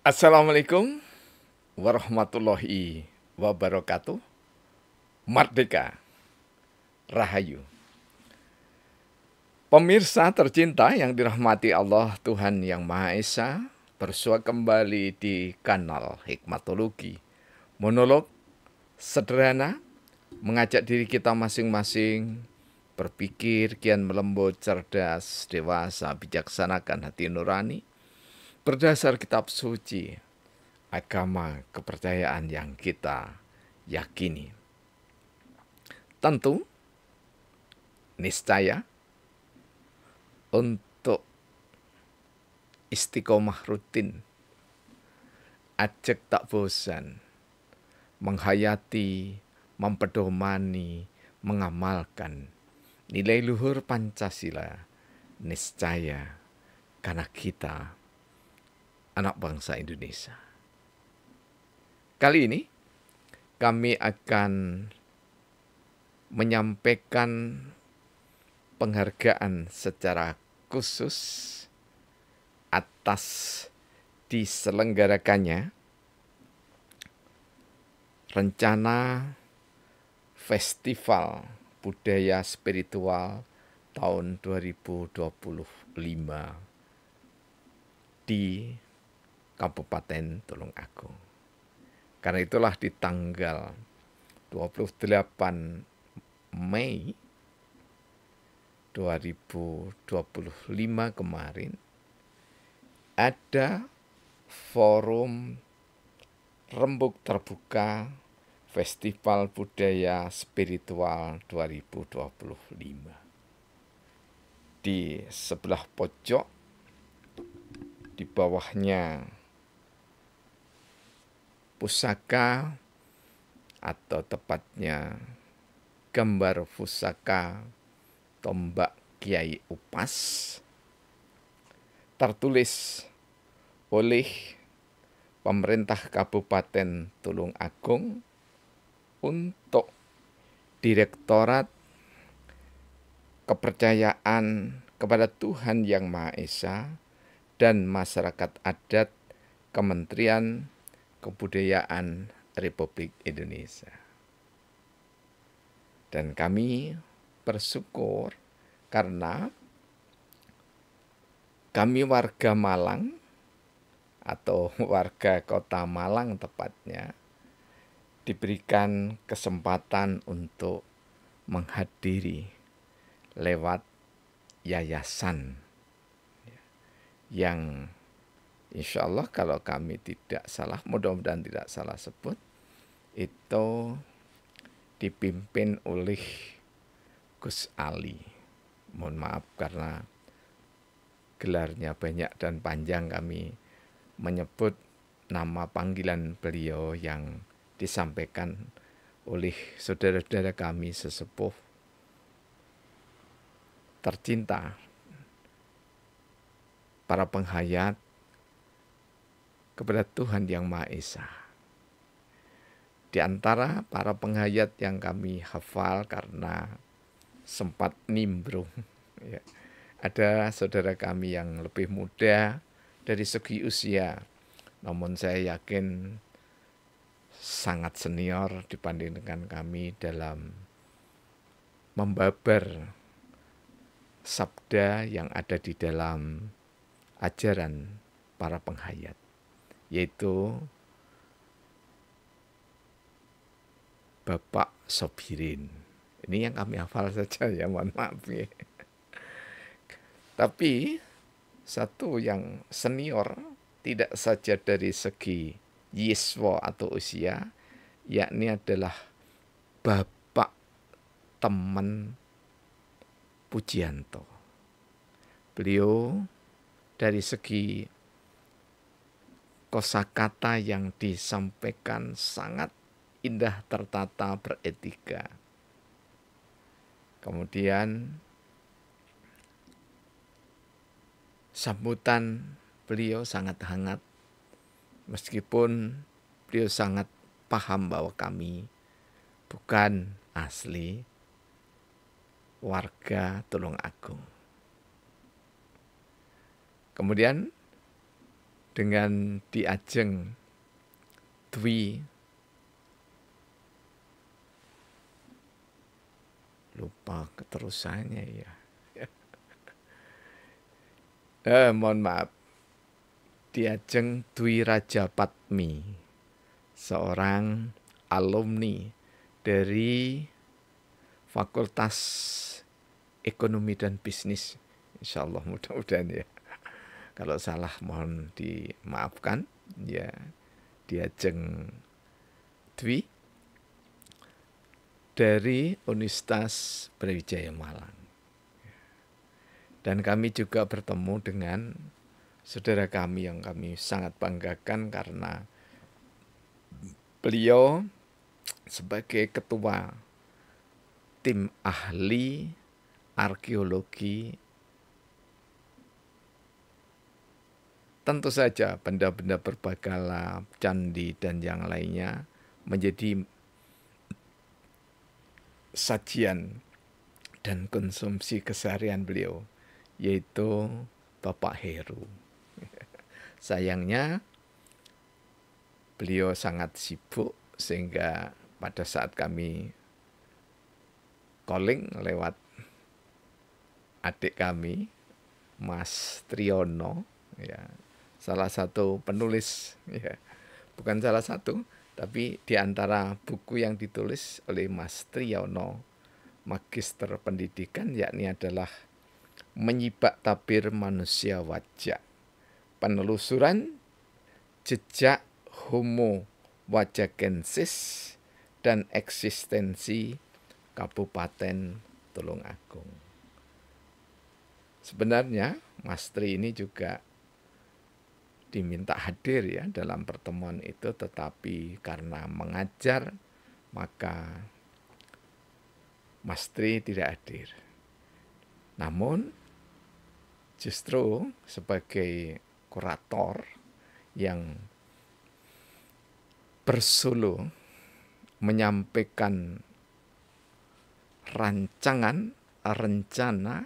Assalamualaikum warahmatullahi wabarakatuh. Merdeka, Rahayu. Pemirsa tercinta yang dirahmati Allah Tuhan Yang Maha Esa, bersua kembali di kanal Hikmatologi. Monolog sederhana mengajak diri kita masing-masing berpikir kian melembut, cerdas, dewasa, bijaksanakan hati nurani berdasar kitab suci, agama kepercayaan yang kita yakini. Tentu, niscaya untuk istiqomah rutin, ajak tak bosan, menghayati, mempedomani, mengamalkan nilai luhur Pancasila, niscaya karena kita anak bangsa Indonesia. Kali ini kami akan menyampaikan penghargaan secara khusus atas diselenggarakannya rencana Festival Budaya Spiritual tahun 2025 di Kabupaten Tulungagung. Karena itulah di tanggal 28 Mei 2025 kemarin ada forum rembuk terbuka Festival Budaya Spiritual 2025. Di sebelah pojok, di bawahnya pusaka atau tepatnya gambar pusaka tombak Kiai Upas tertulis oleh pemerintah Kabupaten Tulungagung untuk Direktorat Kepercayaan kepada Tuhan Yang Maha Esa dan Masyarakat Adat Kementerian Kebudayaan Republik Indonesia. Dan kami bersyukur karena kami warga Malang atau warga kota Malang tepatnya diberikan kesempatan untuk menghadiri lewat yayasan yang insya Allah kalau kami tidak salah, mudah-mudahan tidak salah sebut, itu dipimpin oleh Gus Ali. Mohon maaf karena gelarnya banyak dan panjang, kami menyebut nama panggilan beliau yang disampaikan oleh saudara-saudara kami sesepuh tercinta, para penghayat kepada Tuhan Yang Maha Esa. Di antara para penghayat yang kami hafal karena sempat nimbrung, ya, ada saudara kami yang lebih muda dari segi usia, namun saya yakin sangat senior dibanding dengan kami dalam membabar sabda yang ada di dalam ajaran para penghayat, yaitu Bapak Sobirin. Ini yang kami hafal saja ya, mohon maaf ya. Tapi satu yang senior tidak saja dari segi yiswa atau usia, yakni adalah Bapak Temen Pujianto. Beliau dari segi kosakata yang disampaikan sangat indah, tertata, beretika. Kemudian sambutan beliau sangat hangat, meskipun beliau sangat paham bahwa kami bukan asli warga Tulungagung. Kemudian dengan di ajeng Dwi, lupa keterusannya ya. Mohon maaf, di ajeng Dwi Raja Patmi, seorang alumni dari Fakultas Ekonomi dan Bisnis. Insya Allah mudah-mudahan ya. Kalau salah mohon dimaafkan ya. Di ajeng Dwi dari Universitas Brawijaya Malang. Dan kami juga bertemu dengan saudara kami yang kami sangat banggakan karena beliau sebagai ketua tim ahli arkeologi, tentu saja benda-benda berbakala, candi, dan yang lainnya menjadi sajian dan konsumsi keseharian beliau, yaitu Bapak Heru. Sayangnya beliau sangat sibuk sehingga pada saat kami calling lewat adik kami, Mas Triyono, ya, salah satu penulis, ya, bukan salah satu, tapi di antara buku yang ditulis oleh Mas Triyono, Magister Pendidikan, yakni adalah Menyibak Tabir Manusia Wajak, Penelusuran Jejak Homo Wajakensis dan Eksistensi Kabupaten Tulungagung. Sebenarnya Mas Tri ini juga diminta hadir ya dalam pertemuan itu, tetapi karena mengajar maka Mas Tri tidak hadir. Namun justru sebagai kurator yang bersuluh menyampaikan rancangan rencana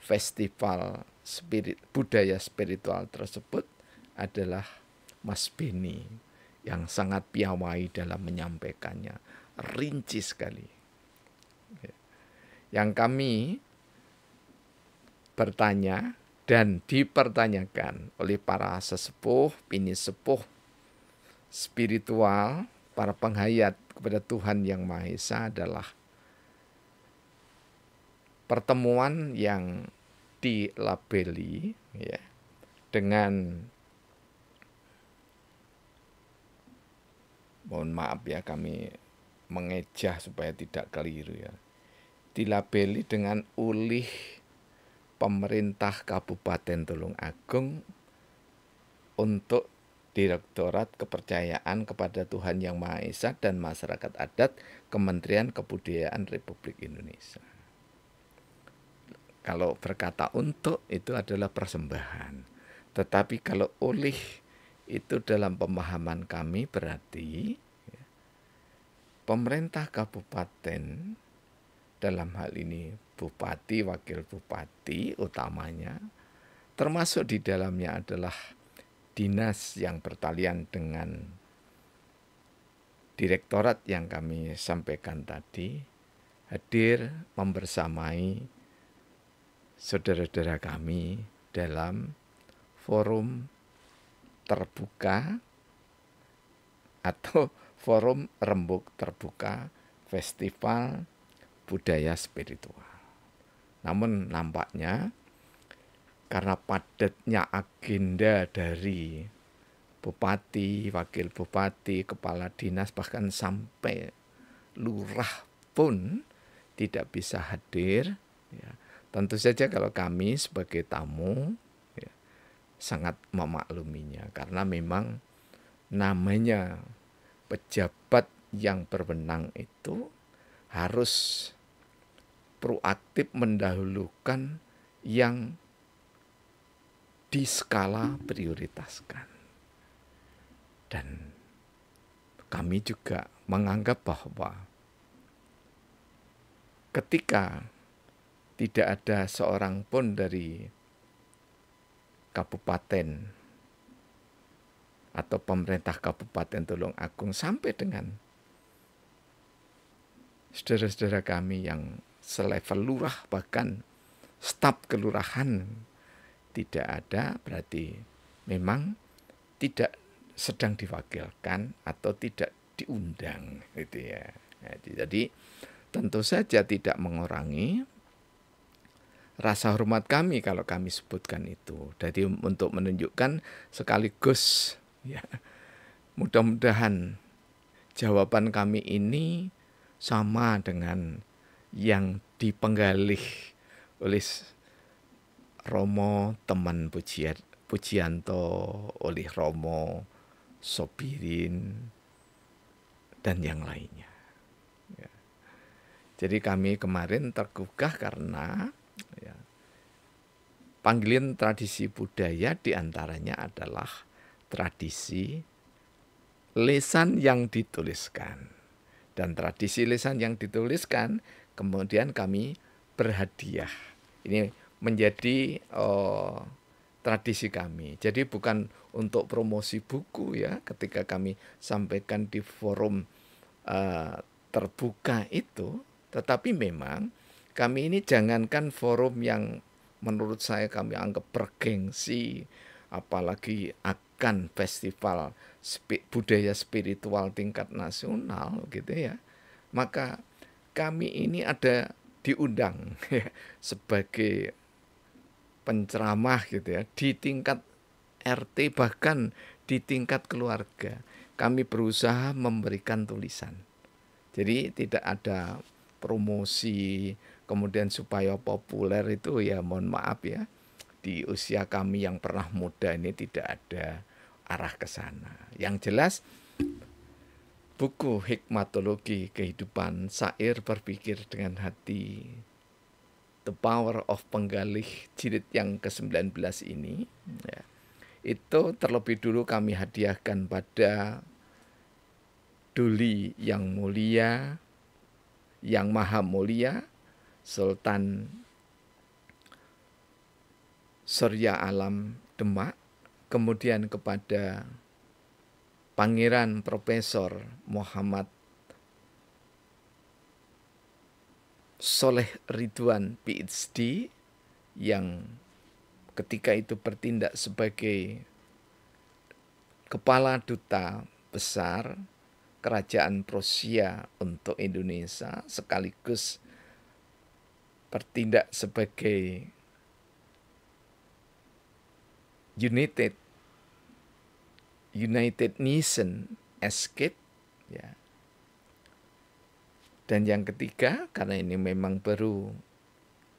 festival budaya spiritual tersebut adalah Mas Beni yang sangat piawai dalam menyampaikannya, rinci sekali. Yang kami bertanya dan dipertanyakan oleh para sesepuh, bini sepuh spiritual, para penghayat kepada Tuhan Yang Maha Esa adalah pertemuan yang dilabeli ya, dengan, mohon maaf ya kami mengejah supaya tidak keliru ya, dilabeli dengan ulih pemerintah Kabupaten Tulungagung untuk Direktorat Kepercayaan kepada Tuhan Yang Maha Esa dan Masyarakat Adat Kementerian Kebudayaan Republik Indonesia. Kalau berkata untuk itu adalah persembahan. Tetapi kalau oleh itu dalam pemahaman kami berarti ya, pemerintah kabupaten, dalam hal ini bupati, wakil bupati utamanya, termasuk di dalamnya adalah dinas yang bertalian dengan direktorat yang kami sampaikan tadi, hadir membersamai saudara-saudara kami dalam forum terbuka atau forum rembuk terbuka festival budaya spiritual. Namun nampaknya karena padatnya agenda dari bupati, wakil bupati, kepala dinas, bahkan sampai lurah pun tidak bisa hadir ya. Tentu saja kalau kami sebagai tamu ya, sangat memakluminya karena memang namanya pejabat yang berwenang itu harus proaktif mendahulukan yang di skala prioritaskan. Dan kami juga menganggap bahwa ketika tidak ada seorang pun dari kabupaten atau pemerintah Kabupaten Tulungagung sampai dengan saudara-saudara kami yang selevel lurah, bahkan staf kelurahan tidak ada, berarti memang tidak sedang diwakilkan atau tidak diundang gitu ya. Jadi tentu saja tidak mengurangi rasa hormat kami kalau kami sebutkan itu. Jadi untuk menunjukkan sekaligus ya, mudah-mudahan jawaban kami ini sama dengan yang dipenggalih oleh Romo teman Pujianto, oleh Romo Sobirin, dan yang lainnya. Ya. Jadi kami kemarin tergugah karena ya, panggilan tradisi budaya diantaranya adalah tradisi lisan yang dituliskan. Dan tradisi lisan yang dituliskan kemudian kami berhadiah. Ini menjadi tradisi kami. Jadi bukan untuk promosi buku ya, ketika kami sampaikan di forum terbuka itu, tetapi memang kami ini jangankan forum yang menurut saya kami anggap bergengsi, apalagi akan festival budaya spiritual tingkat nasional gitu ya, maka kami ini ada diundang ya, sebagai penceramah gitu ya, di tingkat RT bahkan di tingkat keluarga. Kami berusaha memberikan tulisan. Jadi tidak ada promosi kemudian supaya populer itu ya, mohon maaf ya. Di usia kami yang pernah muda ini tidak ada arah ke sana. Yang jelas buku Hikmatologi Kehidupan, Syair Berpikir dengan Hati, The Power of Penggalih jilid yang ke-19 ini ya, itu terlebih dulu kami hadiahkan pada Duli yang mulia, yang maha mulia, Sultan Surya Alam Demak, kemudian kepada Pangeran Profesor Muhammad Soleh Ridwan PhD yang ketika itu bertindak sebagai Kepala Duta Besar Kerajaan Prussia untuk Indonesia, sekaligus bertindak sebagai United Nation Escape ya. Dan yang ketiga, karena ini memang baru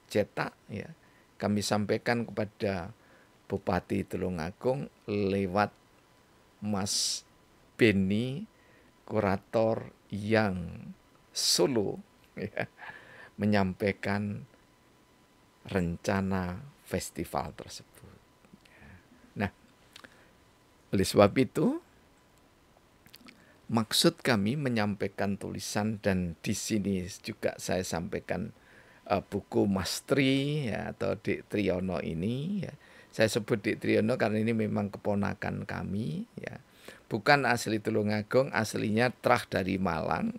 cetak ya, kami sampaikan kepada Bupati Tulungagung lewat Mas Beni, kurator yang Solo ya, menyampaikan rencana festival tersebut. Nah, oleh sebab itu maksud kami menyampaikan tulisan, dan di sini juga saya sampaikan buku Mas Tri ya, atau Dik Triyono ini ya. Saya sebut Dik Triyono karena ini memang keponakan kami ya. Bukan asli Tulungagung, aslinya trah dari Malang,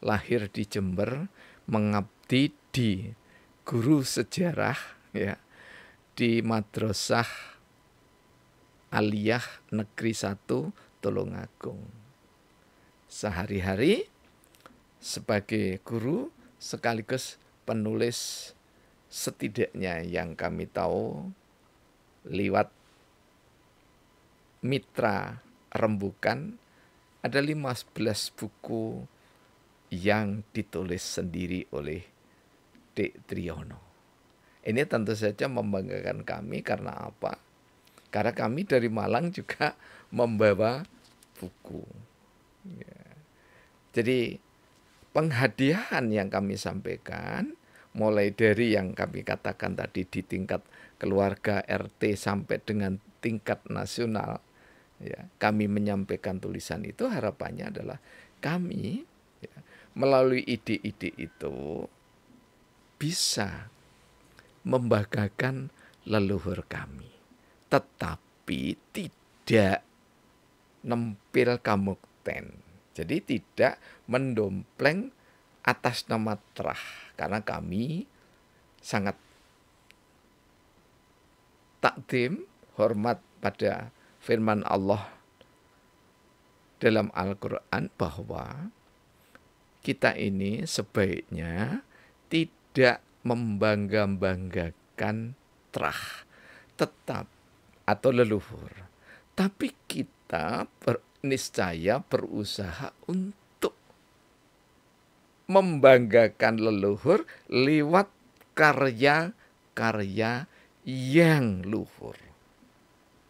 lahir di Jember, mengabdi di guru sejarah ya, di Madrasah Aliyah Negeri 1 Tulungagung. Sehari-hari sebagai guru sekaligus penulis, setidaknya yang kami tahu lewat mitra rembukan ada 15 buku yang ditulis sendiri oleh Dik Triyono. Ini tentu saja membanggakan kami karena apa? Karena kami dari Malang juga membawa buku. Ya. Jadi penghadiahan yang kami sampaikan, mulai dari yang kami katakan tadi di tingkat keluarga RT sampai dengan tingkat nasional, ya, kami menyampaikan tulisan itu, harapannya adalah kami ya, melalui ide-ide itu bisa membanggakan leluhur kami, tetapi tidak nempil kamukten. Jadi tidak mendompleng atas nama terah, karena kami sangat takdim, hormat pada firman Allah dalam Al-Quran bahwa kita ini sebaiknya tidak membangga-banggakan terah tetap atau leluhur, tapi kita niscaya berusaha untuk membanggakan leluhur lewat karya-karya yang luhur.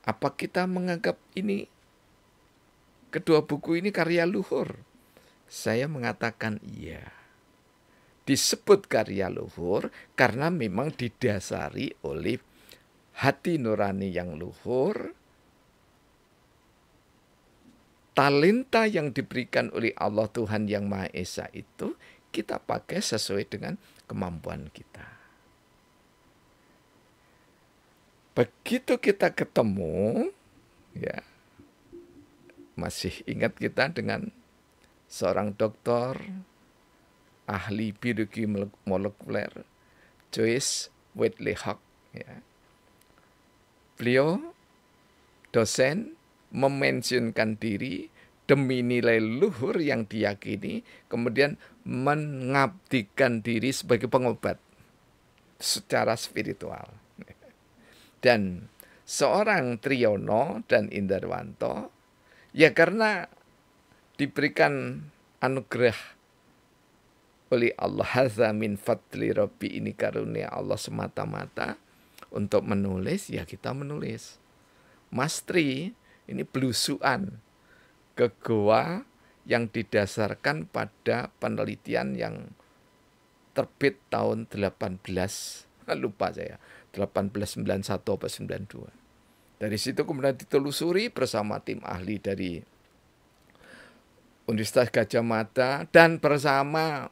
Apa kita menganggap ini kedua buku ini karya luhur? Saya mengatakan iya. Disebut karya luhur karena memang didasari oleh hati nurani yang luhur, talenta yang diberikan oleh Allah Tuhan Yang Maha Esa itu kita pakai sesuai dengan kemampuan kita. Begitu kita ketemu, ya, masih ingat kita dengan seorang dokter ahli biologi molekuler, Joyce Wedley Hawk. Ya. Beliau dosen memensiunkan diri demi nilai luhur yang diyakini, kemudian mengabdikan diri sebagai pengobat secara spiritual. Dan seorang Triyono dan Indarwanto, ya karena diberikan anugerah oleh Allah, hadza min fadli Rabbi, ini karunia Allah semata-mata untuk menulis, ya kita menulis. Mas Tri ini belusuan ke goa yang didasarkan pada penelitian yang terbit tahun 18, lupa saya, 1891 atau 92. Dari situ kemudian ditelusuri bersama tim ahli dari Universitas Gadjah Mada dan bersama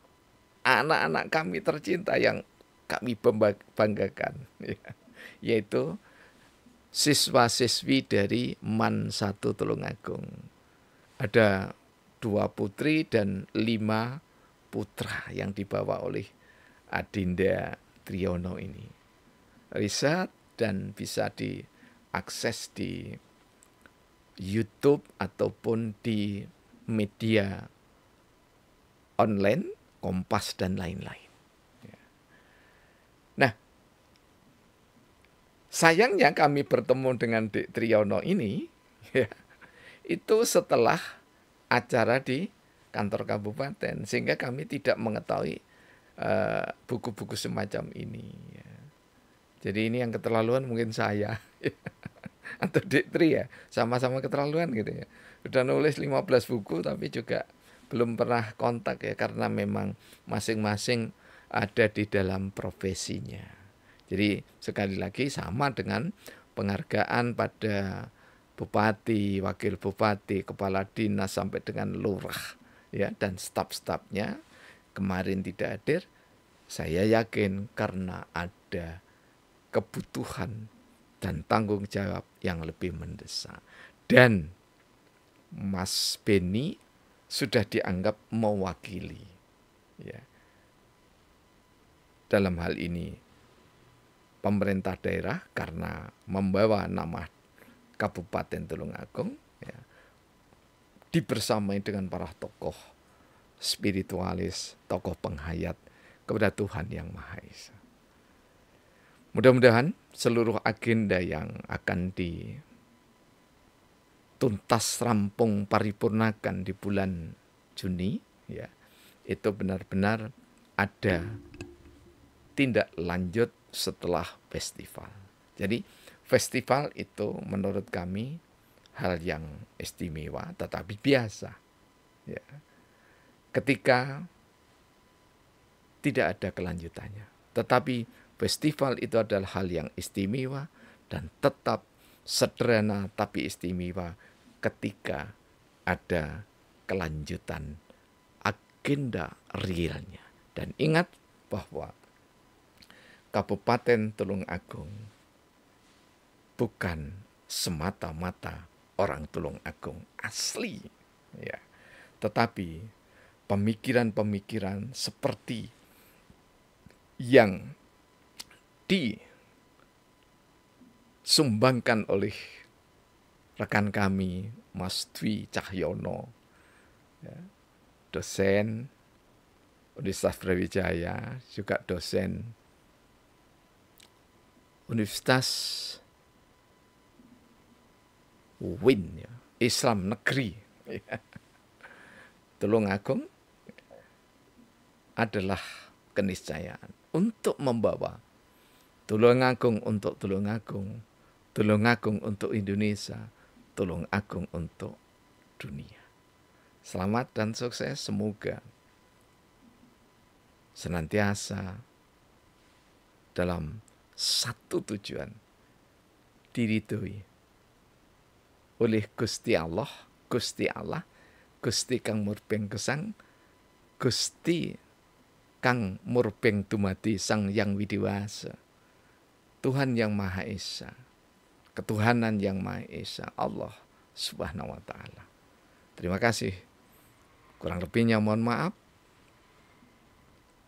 anak-anak kami tercinta yang kami banggakan, yaitu siswa-siswi dari MAN 1 Tulungagung. Ada 2 putri dan 5 putra yang dibawa oleh Adinda Triyono ini. Riset dan bisa diakses di YouTube ataupun di media online, Kompas dan lain-lain. Nah, sayangnya kami bertemu dengan Dek Triyono ini, ya, itu setelah acara di kantor kabupaten, sehingga kami tidak mengetahui buku-buku semacam ini. Ya. Jadi ini yang keterlaluan mungkin saya atau Dek Tri, ya, sama-sama keterlaluan gitu ya. Udah nulis 15 buku tapi juga belum pernah kontak, ya, karena memang masing-masing ada di dalam profesinya. Jadi sekali lagi sama dengan penghargaan pada bupati, wakil bupati, kepala dinas sampai dengan lurah, ya, dan staf-stafnya kemarin tidak hadir. Saya yakin karena ada kebutuhan dan tanggung jawab yang lebih mendesak. Dan Mas Beni sudah dianggap mewakili, ya, dalam hal ini pemerintah daerah karena membawa nama Kabupaten Tulungagung, ya, dibersamai dengan para tokoh spiritualis, tokoh penghayat kepada Tuhan Yang Maha Esa. Mudah-mudahan seluruh agenda yang akan tuntas rampung paripurnakan di bulan Juni, ya, itu benar-benar ada tindak lanjut setelah festival. Jadi festival itu menurut kami hal yang istimewa tetapi biasa, ya, ketika tidak ada kelanjutannya. Tetapi festival itu adalah hal yang istimewa dan tetap sederhana tapi istimewa ketika ada kelanjutan agenda realnya. Dan ingat bahwa Kabupaten Tulungagung bukan semata-mata orang Tulungagung asli, ya. Tetapi pemikiran-pemikiran seperti yang disumbangkan oleh rekan kami Mas Dwi Cahyono, ya, dosen Universitas Brawijaya, juga dosen Universitas UIN, ya, Islam Negeri, ya. Tulungagung adalah keniscayaan untuk membawa Tulungagung untuk Tulungagung, Tulungagung untuk Indonesia, Tulungagung untuk dunia. Selamat dan sukses, semoga senantiasa dalam satu tujuan, diridhoi oleh Gusti Allah, Gusti Kang Murbeng Gesang, Gusti Kang Murbeng Dumadi Sang Yang Widiwasa, Tuhan yang Maha Esa, ketuhanan yang Maha Esa, Allah Subhanahu wa Ta'ala. Terima kasih. Kurang lebihnya mohon maaf.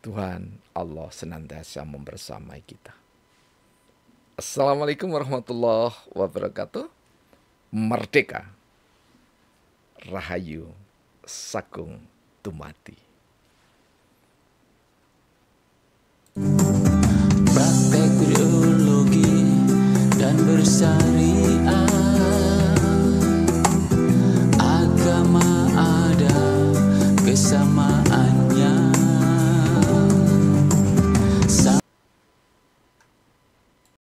Tuhan Allah senantiasa membersamai kita. Assalamualaikum warahmatullahi wabarakatuh. Merdeka, Rahayu, Sagung Dumadi. Praktek biologi dan bersama